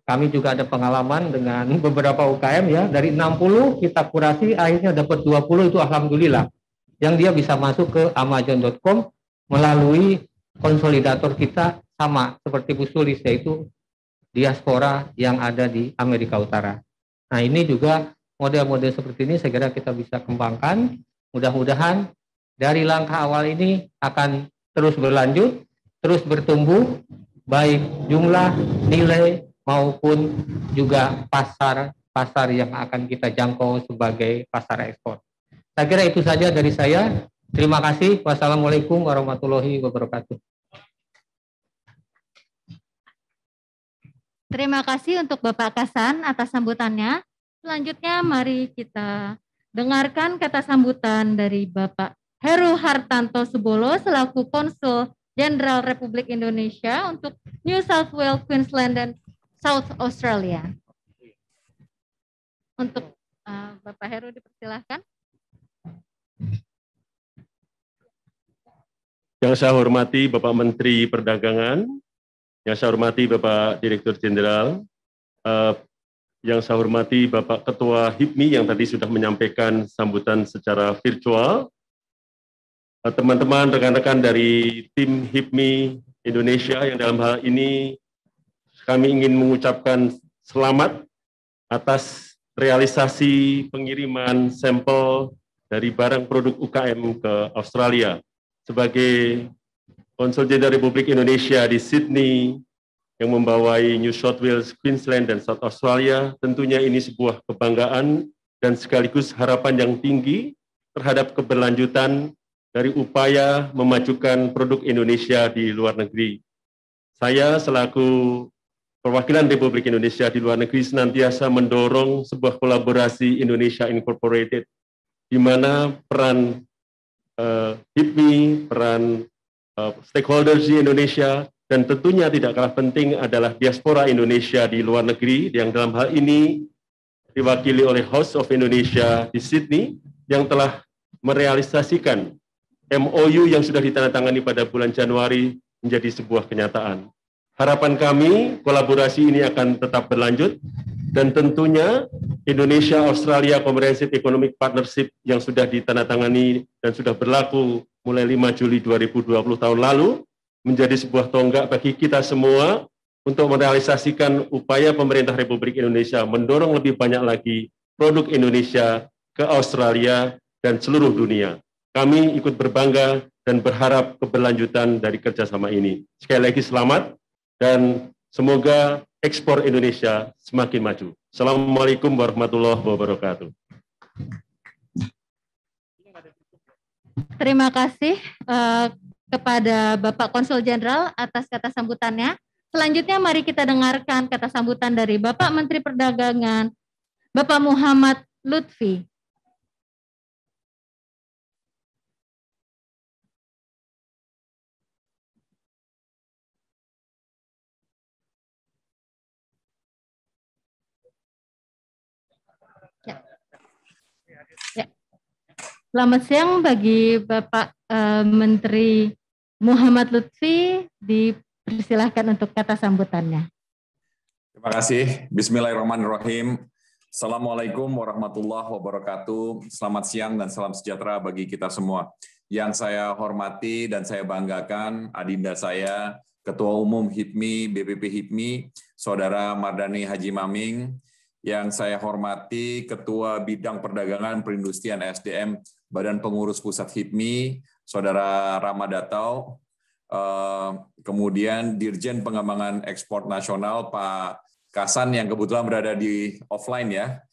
Kami juga ada pengalaman dengan beberapa UKM ya, dari 60 kita kurasi akhirnya dapat 20, itu alhamdulillah. Yang dia bisa masuk ke Amazon.com melalui konsolidator kita sama seperti Bu Sulis, yaitu diaspora yang ada di Amerika Utara. Nah ini juga model-model seperti ini saya kira kita bisa kembangkan. Mudah-mudahan dari langkah awal ini akan terus berlanjut, terus bertumbuh, baik jumlah, nilai, maupun juga pasar pasar yang akan kita jangkau sebagai pasar ekspor. Saya kira itu saja dari saya. Terima kasih. Wassalamualaikum warahmatullahi wabarakatuh. Terima kasih untuk Bapak Kasan atas sambutannya. Selanjutnya mari kita dengarkan kata sambutan dari Bapak Heru Hartanto Subolo selaku Konsul Jenderal Republik Indonesia untuk New South Wales, Queensland, dan South Australia. Untuk Bapak Heru dipersilahkan. Yang saya hormati Bapak Menteri Perdagangan, yang saya hormati Bapak Direktur Jenderal, yang saya hormati Bapak Ketua HIPMI yang tadi sudah menyampaikan sambutan secara virtual, teman-teman, rekan-rekan dari tim HIPMI Indonesia yang dalam hal ini kami ingin mengucapkan selamat atas realisasi pengiriman sampel dari barang produk UKM ke Australia. Sebagai Konsul Jenderal Republik Indonesia di Sydney yang membawai New South Wales, Queensland, dan South Australia, tentunya ini sebuah kebanggaan dan sekaligus harapan yang tinggi terhadap keberlanjutan dari upaya memajukan produk Indonesia di luar negeri. Saya selaku perwakilan Republik Indonesia di luar negeri senantiasa mendorong sebuah kolaborasi Indonesia Incorporated, di mana peran HIPMI, peran stakeholders di Indonesia, dan tentunya tidak kalah penting adalah diaspora Indonesia di luar negeri, yang dalam hal ini diwakili oleh House of Indonesia di Sydney, yang telah merealisasikan MOU yang sudah ditandatangani pada bulan Januari menjadi sebuah kenyataan. Harapan kami, kolaborasi ini akan tetap berlanjut, dan tentunya Indonesia-Australia Comprehensive Economic Partnership yang sudah ditandatangani dan sudah berlaku mulai 5 Juli 2020 tahun lalu, menjadi sebuah tonggak bagi kita semua untuk merealisasikan upaya pemerintah Republik Indonesia mendorong lebih banyak lagi produk Indonesia ke Australia dan seluruh dunia. Kami ikut berbangga dan berharap keberlanjutan dari kerjasama ini. Sekali lagi selamat, dan semoga ekspor Indonesia semakin maju. Assalamualaikum warahmatullahi wabarakatuh. Terima kasih kepada Bapak Konsul Jenderal atas kata sambutannya. Selanjutnya mari kita dengarkan kata sambutan dari Bapak Menteri Perdagangan, Bapak Muhammad Lutfi. Ya. Selamat siang bagi Bapak Menteri Muhammad Lutfi, dipersilahkan untuk kata sambutannya. Terima kasih. Bismillahirrahmanirrahim. Assalamualaikum warahmatullahi wabarakatuh. Selamat siang dan salam sejahtera bagi kita semua. Yang saya hormati dan saya banggakan, adinda saya, Ketua Umum HIPMI, BPP HIPMI, Saudara Mardani Haji Maming. Yang saya hormati Ketua Bidang Perdagangan Perindustrian SDM Badan Pengurus Pusat HIPMI, Saudara Ramadatau, kemudian Dirjen Pengembangan Ekspor Nasional Pak Kasan yang kebetulan berada di offline ya,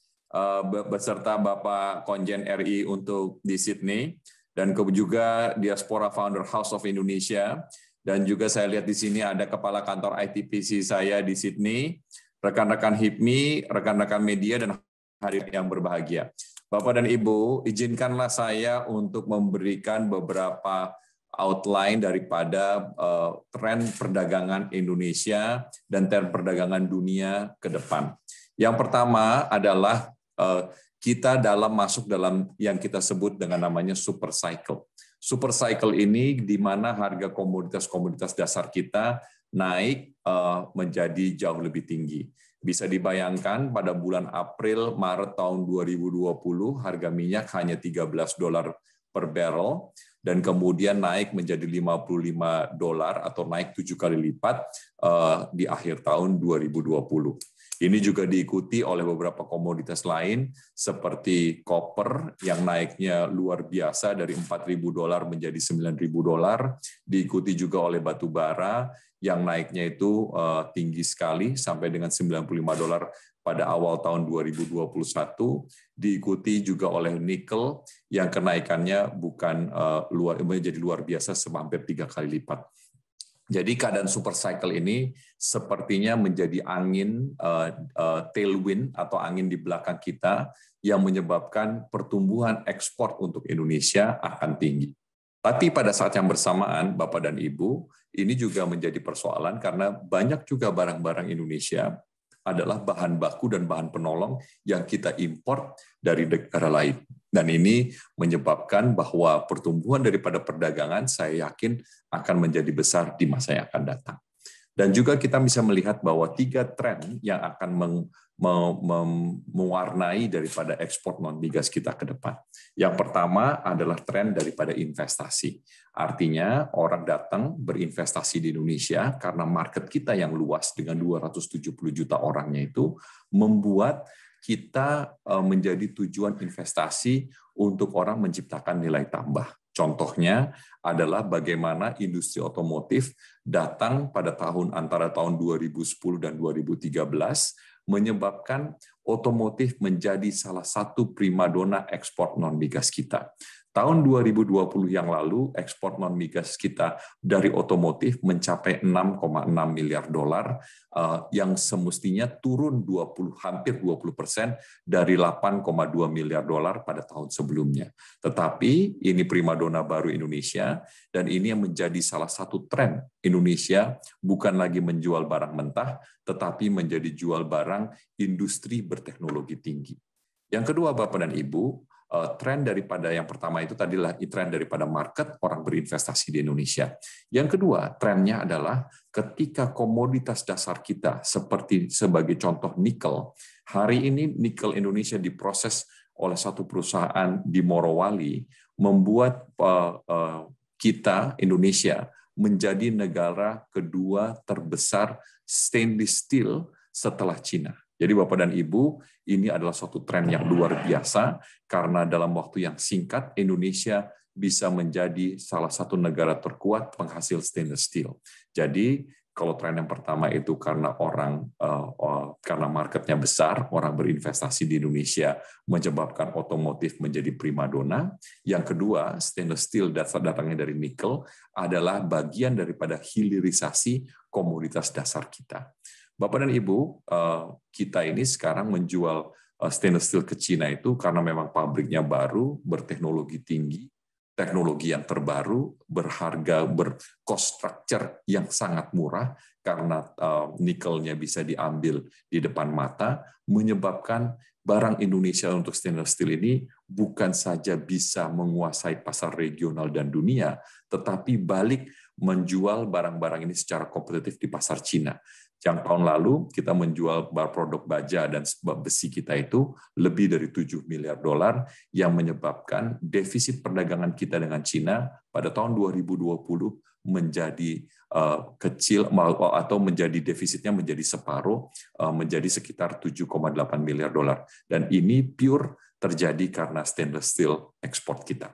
beserta Bapak Konjen RI untuk di Sydney, dan juga Diaspora Founder House of Indonesia, dan juga saya lihat di sini ada Kepala Kantor ITPC saya di Sydney, rekan-rekan HIPMI, rekan-rekan media, dan hadirin yang berbahagia. Bapak dan Ibu, izinkanlah saya untuk memberikan beberapa outline daripada tren perdagangan Indonesia dan tren perdagangan dunia ke depan. Yang pertama adalah kita masuk dalam yang kita sebut dengan namanya super cycle. Super cycle ini di mana harga komoditas-komoditas dasar kita naik menjadi jauh lebih tinggi. Bisa dibayangkan pada bulan April, Maret tahun 2020, harga minyak hanya $13 per barrel, dan kemudian naik menjadi $55 atau naik 7 kali lipat di akhir tahun 2020. Ini juga diikuti oleh beberapa komoditas lain seperti koper yang naiknya luar biasa dari $4.000 menjadi $9.000, diikuti juga oleh batu bara yang naiknya itu tinggi sekali sampai dengan $95 pada awal tahun 2021, diikuti juga oleh nikel yang kenaikannya bukan menjadi luar biasa hampir 3 kali lipat. Jadi keadaan super cycle ini sepertinya menjadi angin tailwind atau angin di belakang kita yang menyebabkan pertumbuhan ekspor untuk Indonesia akan tinggi. Tapi pada saat yang bersamaan, Bapak dan Ibu, ini juga menjadi persoalan karena banyak juga barang-barang Indonesia adalah bahan baku dan bahan penolong yang kita import dari negara lain. Dan ini menyebabkan bahwa pertumbuhan daripada perdagangan saya yakin akan menjadi besar di masa yang akan datang. Dan juga kita bisa melihat bahwa 3 tren yang akan mewarnai daripada ekspor non-migas kita ke depan. Yang pertama adalah tren daripada investasi. Artinya orang datang berinvestasi di Indonesia karena market kita yang luas dengan 270 juta orangnya itu membuat kita menjadi tujuan investasi untuk orang menciptakan nilai tambah. Contohnya adalah bagaimana industri otomotif datang pada antara tahun 2010 dan 2013 menyebabkan otomotif menjadi salah satu primadona ekspor non-migas kita. Tahun 2020 yang lalu, ekspor non-migas kita dari otomotif mencapai 6,6 miliar dolar, yang semestinya turun hampir 20% dari 8,2 miliar dolar pada tahun sebelumnya. Tetapi ini primadona baru Indonesia, dan ini yang menjadi salah satu tren Indonesia, bukan lagi menjual barang mentah, tetapi menjadi jual barang industri berteknologi tinggi. Yang kedua, Bapak dan Ibu, tren daripada yang pertama itu tadilah tren daripada market orang berinvestasi di Indonesia. Yang kedua, trennya adalah ketika komoditas dasar kita seperti sebagai contoh nikel, hari ini nikel Indonesia diproses oleh satu perusahaan di Morowali membuat kita Indonesia menjadi negara kedua terbesar stainless steel setelah Cina. Jadi Bapak dan Ibu, ini adalah suatu tren yang luar biasa karena dalam waktu yang singkat Indonesia bisa menjadi salah satu negara terkuat penghasil stainless steel. Jadi kalau tren yang pertama itu karena karena marketnya besar, orang berinvestasi di Indonesia menyebabkan otomotif menjadi primadona. Yang kedua, stainless steel datangnya dari nikel adalah bagian daripada hilirisasi komoditas dasar kita. Bapak dan Ibu, kita ini sekarang menjual stainless steel ke Cina itu karena memang pabriknya baru, berteknologi tinggi, teknologi yang terbaru, berharga, cost structure yang sangat murah karena nikelnya bisa diambil di depan mata, menyebabkan barang Indonesia untuk stainless steel ini bukan saja bisa menguasai pasar regional dan dunia, tetapi balik menjual barang-barang ini secara kompetitif di pasar Cina. Yang tahun lalu kita menjual produk baja dan besi kita itu lebih dari 7 miliar dolar yang menyebabkan defisit perdagangan kita dengan Cina pada tahun 2020 menjadi kecil atau menjadi defisitnya menjadi separuh, menjadi sekitar 7,8 miliar dolar. Dan ini pure terjadi karena stainless steel ekspor kita.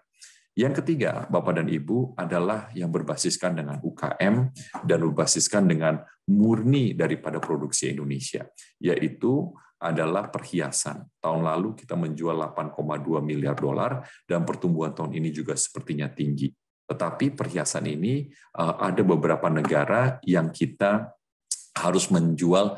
Yang ketiga, Bapak dan Ibu, adalah yang berbasiskan dengan UKM dan berbasiskan dengan murni daripada produksi Indonesia, yaitu adalah perhiasan. Tahun lalu kita menjual 8,2 miliar dolar dan pertumbuhan tahun ini juga sepertinya tinggi. Tetapi perhiasan ini ada beberapa negara yang kita harus menjual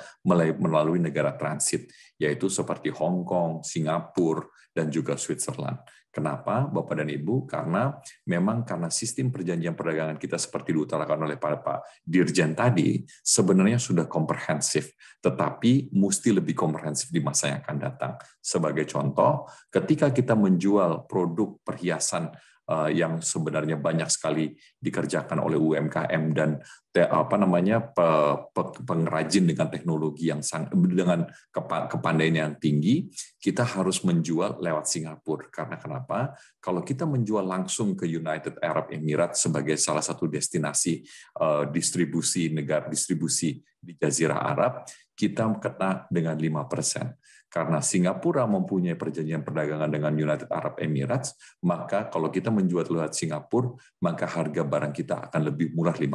melalui negara transit, yaitu seperti Hong Kong, Singapura, dan juga Switzerland. Kenapa, Bapak dan Ibu? Karena sistem perjanjian perdagangan kita seperti diutarakan oleh Pak Dirjen tadi, sebenarnya sudah komprehensif, tetapi mesti lebih komprehensif di masa yang akan datang. Sebagai contoh, ketika kita menjual produk perhiasan yang sebenarnya banyak sekali dikerjakan oleh UMKM dan pengrajin dengan teknologi yang dengan kepandaian yang tinggi, kita harus menjual lewat Singapura. Karena kenapa? Kalau kita menjual langsung ke United Arab Emirates sebagai salah satu destinasi distribusi di Jazirah Arab, kita kena dengan 5%. Karena Singapura mempunyai perjanjian perdagangan dengan United Arab Emirates, maka kalau kita menjual lewat Singapura, maka harga barang kita akan lebih murah 5%.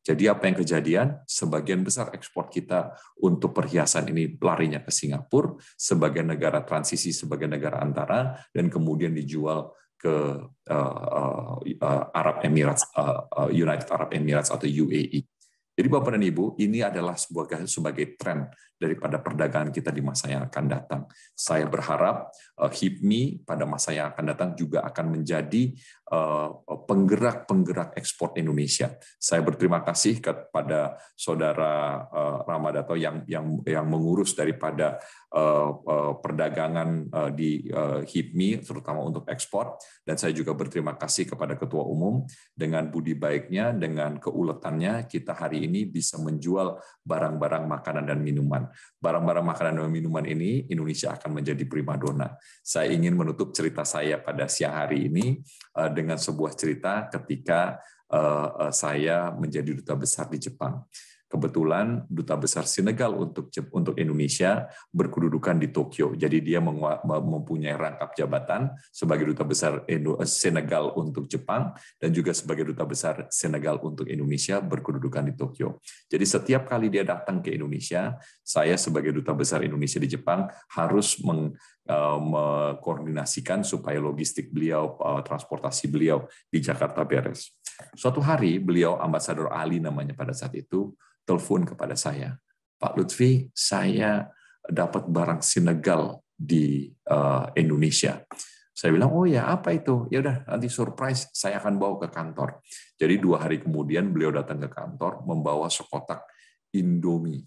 Jadi apa yang kejadian? Sebagian besar ekspor kita untuk perhiasan ini larinya ke Singapura, sebagai negara transisi, sebagai negara antara, dan kemudian dijual ke Arab Emirates, United Arab Emirates atau UAE. Jadi Bapak dan Ibu, ini adalah sebagai tren daripada perdagangan kita di masa yang akan datang. Saya berharap HIPMI pada masa yang akan datang juga akan menjadi penggerak ekspor Indonesia. Saya berterima kasih kepada Saudara Ramadato yang mengurus daripada perdagangan di HIPMI, terutama untuk ekspor. Dan saya juga berterima kasih kepada Ketua Umum dengan budi baiknya, dengan keuletannya, kita hari ini bisa menjual barang-barang makanan dan minuman. Barang-barang makanan dan minuman ini Indonesia akan menjadi primadona. Saya ingin menutup cerita saya pada siang hari ini dengan sebuah cerita ketika saya menjadi duta besar di Jepang. Kebetulan Duta Besar Senegal untuk Indonesia berkedudukan di Tokyo. Jadi dia mempunyai rangkap jabatan sebagai Duta Besar Senegal untuk Jepang dan juga sebagai Duta Besar Senegal untuk Indonesia berkedudukan di Tokyo. Jadi setiap kali dia datang ke Indonesia, saya sebagai Duta Besar Indonesia di Jepang harus mengkoordinasikan supaya logistik beliau, transportasi beliau di Jakarta beres. Suatu hari beliau, Ambasador Ali namanya pada saat itu, telepon kepada saya, Pak Lutfi, saya dapat barang Senegal di Indonesia. Saya bilang, oh ya, apa itu? Ya udah, nanti surprise, saya akan bawa ke kantor. Jadi 2 hari kemudian beliau datang ke kantor membawa sekotak Indomie.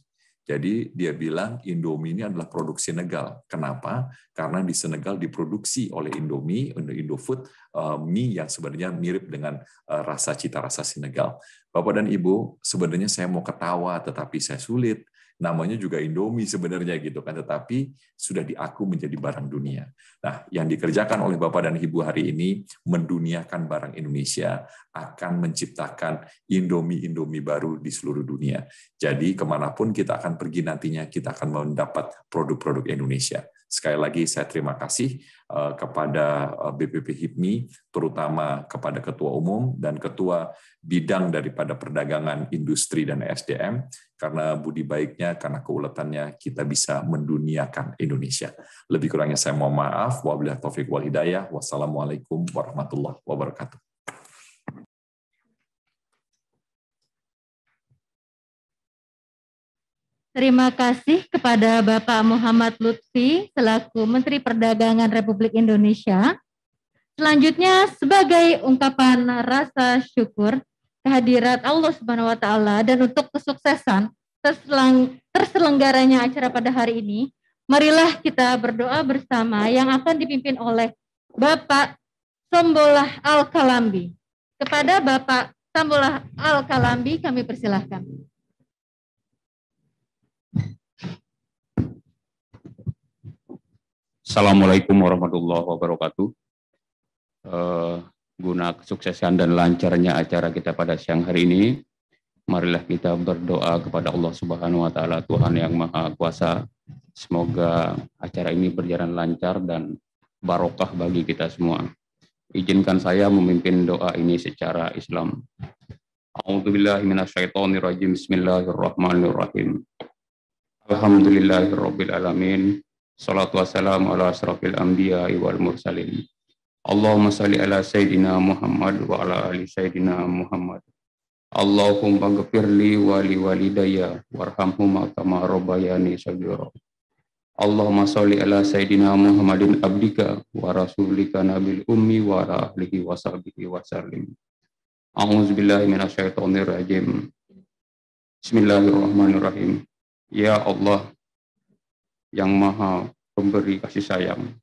Jadi dia bilang Indomie ini adalah produk Senegal. Kenapa? Karena di Senegal diproduksi oleh Indomie, Indofood, mie yang sebenarnya mirip dengan cita rasa Senegal. Bapak dan Ibu, sebenarnya saya mau ketawa, tetapi saya sulit. Namanya juga Indomie sebenarnya gitu kan, tetapi sudah diaku menjadi barang dunia. Nah, yang dikerjakan oleh Bapak dan Ibu hari ini menduniakan barang Indonesia, akan menciptakan Indomie baru di seluruh dunia. Jadi kemanapun kita akan pergi nantinya, kita akan mendapat produk-produk Indonesia. Sekali lagi saya terima kasih kepada BPP HIPMI, terutama kepada Ketua Umum dan Ketua Bidang daripada Perdagangan, Industri, dan SDM, karena budi baiknya, karena keuletannya, kita bisa menduniakan Indonesia. Lebih kurangnya saya mohon maaf. Wabillahi taufiq wal hidayah. Wassalamualaikum warahmatullahi wabarakatuh. Terima kasih kepada Bapak Muhammad Lutfi selaku Menteri Perdagangan Republik Indonesia. Selanjutnya sebagai ungkapan rasa syukur kehadirat Allah Subhanahu wa taala dan untuk kesuksesan terselenggaranya acara pada hari ini, marilah kita berdoa bersama yang akan dipimpin oleh Bapak Sambolah Al-Kalambi. Kepada Bapak Sambolah Al-Kalambi kami persilahkan. Assalamualaikum warahmatullahi wabarakatuh. Guna kesuksesan dan lancarnya acara kita pada siang hari ini, marilah kita berdoa kepada Allah Subhanahu wa taala, Tuhan yang Maha Kuasa. Semoga acara ini berjalan lancar dan barokah bagi kita semua. Izinkan saya memimpin doa ini secara Islam. A'udzubillahi minasyaitonirrajim. Bismillahirrahmanirrahim. Alhamdulillahirabbil alamin. Salatu wassalamu ala asrofil anbiya wal mursalin. Allahumma salli ala Sayyidina Muhammad wa ala ali Sayyidina Muhammad. Allahumma ghafirli wa li walidayya warhamhuma kama rabbayani shaghira. Allahumma salli ala Sayyidina Muhammadin abdika wa rasulika nabil ummi wa ala alihi wa sahbihi wa sallim. A'udzubillahi minasyaitonir rajim. Bismillahirrahmanirrahim. Ya Allah yang Maha Pemberi kasih sayang,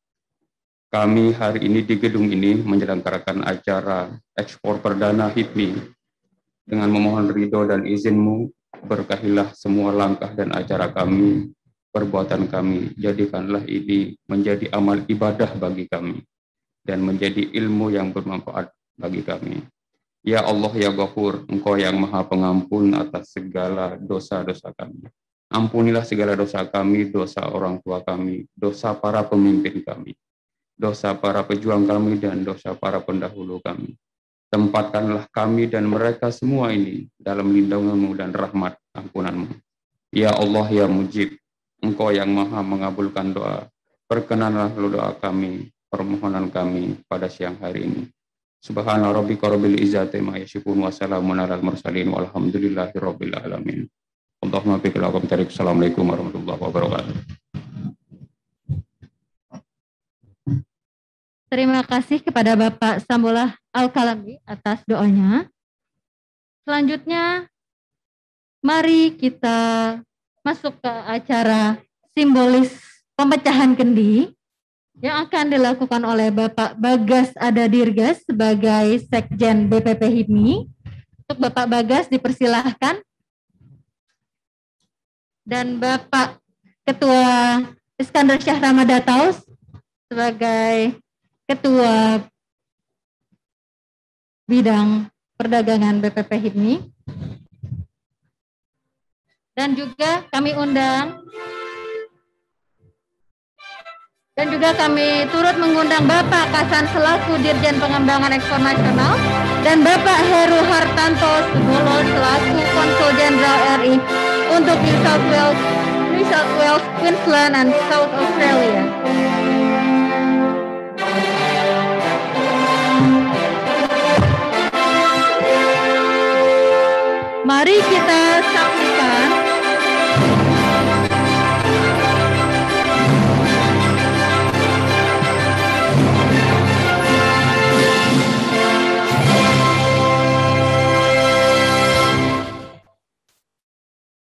kami hari ini di gedung ini menyelenggarakan acara ekspor perdana HIPMI. Dengan memohon ridho dan izin-Mu, berkahilah semua langkah dan acara kami, perbuatan kami, jadikanlah ini menjadi amal ibadah bagi kami, dan menjadi ilmu yang bermanfaat bagi kami. Ya Allah, ya Ghafur, Engkau yang Maha Pengampun atas segala dosa-dosa kami. Ampunilah segala dosa kami, dosa orang tua kami, dosa para pemimpin kami, dosa para pejuang kami, dan dosa para pendahulu kami. Tempatkanlah kami dan mereka semua ini dalam lindungan-Mu dan rahmat ampunan-Mu. Ya Allah, ya Mujib, Engkau yang maha mengabulkan doa. Perkenanlah doa kami, permohonan kami pada siang hari ini. Subhana rabbika rabbil izzati amma yasifun wa salamun alal mursalin walhamdulillahi rabbil alamin. Allahumma biqil aqam tarik. Assalamualaikum warahmatullahi wabarakatuh. Terima kasih kepada Bapak Sambulah Al-Kalami atas doanya. Selanjutnya, mari kita masuk ke acara simbolis pemecahan kendi yang akan dilakukan oleh Bapak Bagas Adadirgas sebagai Sekjen BPP HIPMI. Untuk Bapak Bagas dipersilahkan. Dan Bapak Ketua Iskandar Syah Ramadataus sebagai Ketua Bidang Perdagangan BPP HIPMI. Dan juga kami turut mengundang Bapak Kasan selaku Dirjen Pengembangan Ekspor Nasional dan Bapak Heru Hartanto Subolo selaku Konsul Jenderal RI untuk New South Wales, Queensland, and South Australia.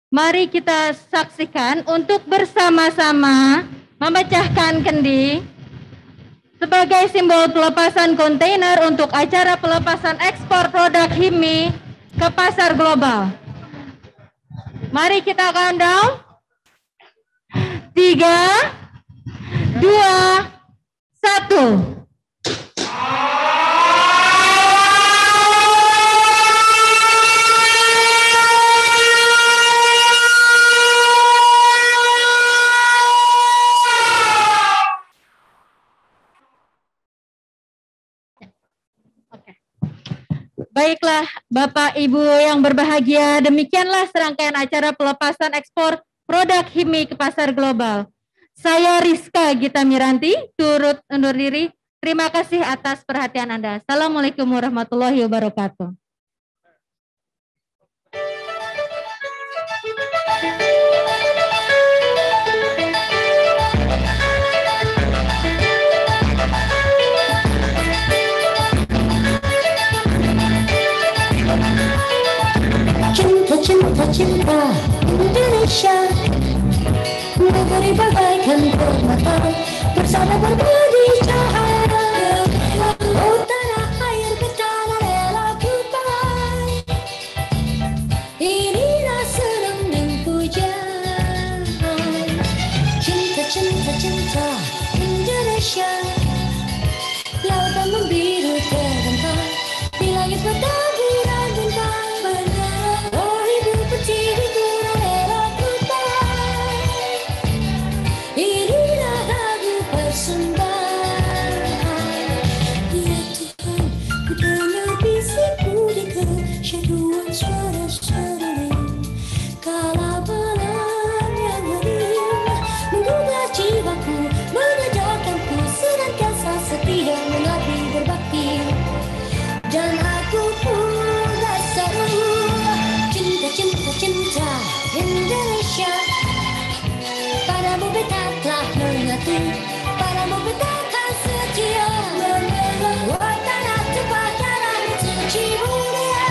Mari kita saksikan untuk bersama-sama memecahkan kendi sebagai simbol pelepasan kontainer untuk acara pelepasan ekspor produk HIPMI ke pasar global. Mari kita countdown. 3, 2, 1. Baiklah, Bapak Ibu yang berbahagia, demikianlah serangkaian acara pelepasan ekspor produk HIPMI ke pasar global. Saya Rizka Gita Miranti, turut undur diri. Terima kasih atas perhatian Anda. Assalamualaikum warahmatullahi wabarakatuh. Cinta Indonesia, negeri bagaikan permata, bersama berbudi cahaya. Oh tanah air betana rela ku pakai, inilah senang dan puja. Cinta Indonesia, lautan membiru terbentang, di langit bertaburan bintang. Cinta Indonesia, padamu beta telah mengaku, padamu beta akan setia. Wahai tanah tumpah darahmu suci mulia,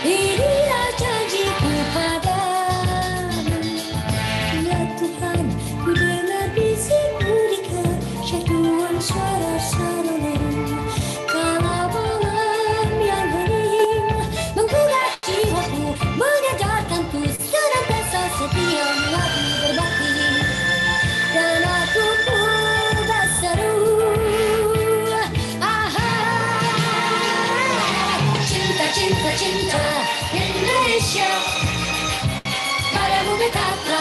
inilah janjiku padamu. Ya Tuhan, ku dengar bisikmu di kesyahduan suara seruling. Kala malam yang hening menggugah jiwaku, menyadarkanku senantiasa setia mengabdi berbakti, dan aku pun berseru, cinta Indonesia, tetaplah